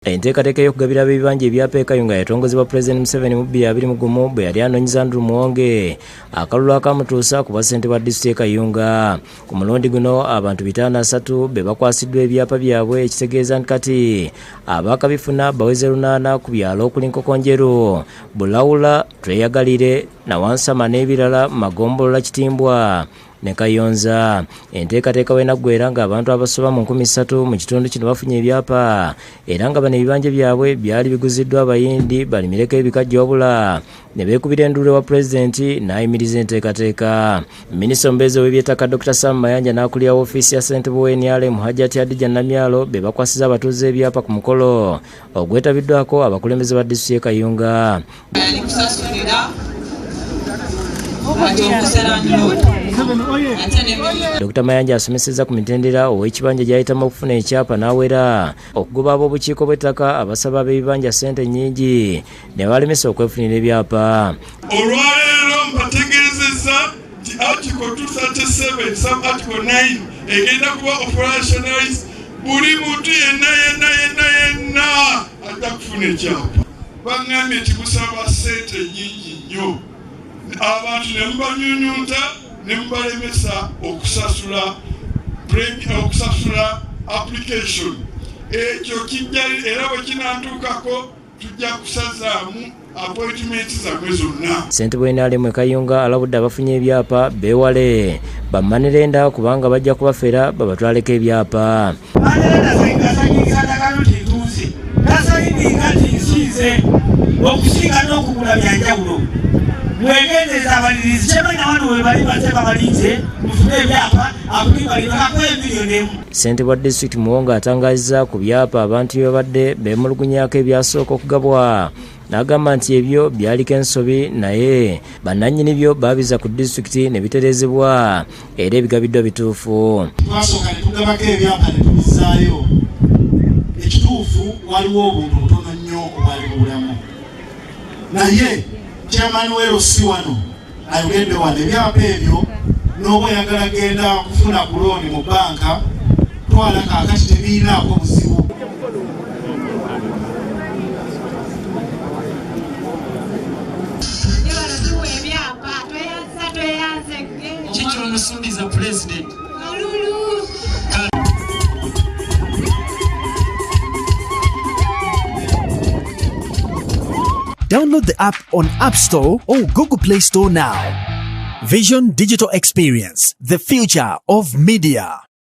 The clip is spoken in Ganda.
Enteekateeka y'okugabira abeebibanja ebyapa e Kayunga yatongozebwa Pulezidenti Museveni mu 2021 bwe yali anoonyeza Andrew Muwonge akalulu akamutuusa ku bwassente bwa disitulikiti e Kayunga. Ku mulundi guno abantu 503 be bakwasiddwa ebyapa byabwe, ekitegeeza nti kati abaakabifuna baweze 8 ku byalo okuli Nkokonjeru, Bulawula, Tweyagalire, Nawansama n'ebirala Magombolola, Kitimbwa ne Kayonza. Enteekateeka bw'enaggwera ng'abantu abasoba mu 3,000 mu kitundu kino bafunye ebyapa era nga bano ebibanja byabwe byali biguziddwa abayindi balimireko ebikajjo wabula ne beekubira enduulu wa pulezidenti n'ayimiriza enteekateeka. Minisita omubeezi w'eby'ettaka Dr. Sam Mayanja n'akulira woofiisi ya ssentebe w'NRM Hajjati Adija Namyalo be bakwasiza abatuuze ebyapa ku mukolo ogwetabiddwako abakulembeze ba disitulikiti y'e Kayunga. Dr. Mayanja asomesezza ku mitendera ow'ekibanja gy'ayitamu okufuna ekyapa n'awera okugoba ab'obukiiko bw'ettaka abasaba ab'ebibanja ssente nnyingi ne balemesa okwefunira ebyapa. Olwaleero mbategeezezza nti article 237 sub article 9 egenda kuba operationalized. Buli muntu yenna ajja kufuna ekyapa. Bangambye nti musaba ssente nnyingi nnyo. Abantu ne mubanyunyunta ne mubalemesa okusasula application. Ekyo kijja era bwe kinatuukako tujja kusazaamu appointment zammwe zonna. Ssentebe w'NRM e Kayunga alabudde abafunye ebyapa beewale bammanirenda kubanga bajja kubafera babatwaleko ebyapa. Okusinga n'okugula byanjawulo mwegendeza abalirizi kyemanya wano we bali bateba balinze mufune ebyapa akulibalirako emiliyoni emu. Ssentebe wa disitulikiti Muwonge atangaziza ku byapa abantu bye babadde beemulugunyako ebyasooka okugabwa n'agamba nti ebyo byaliko ensobi naye bannannyini byo baabiza ku disitulikiti ne bitereezebwa era ebigabiddwa bituufu. Twasooka ne tugabako ebyapa ne tubizaayo. Ekituufu waliwo obuntu butono nnyo obwali bubulamu. Naye chairman w'erosi wano ayogedde wano ebyapa ebyo n'oba oyagala genda kufuna ku looni mu banka twala kaakati tebiinaako buzibu. Kiki omusuubiza pulezidenti? Download the app on App Store or Google Play Store now. Vision Digital Experience, the future of media.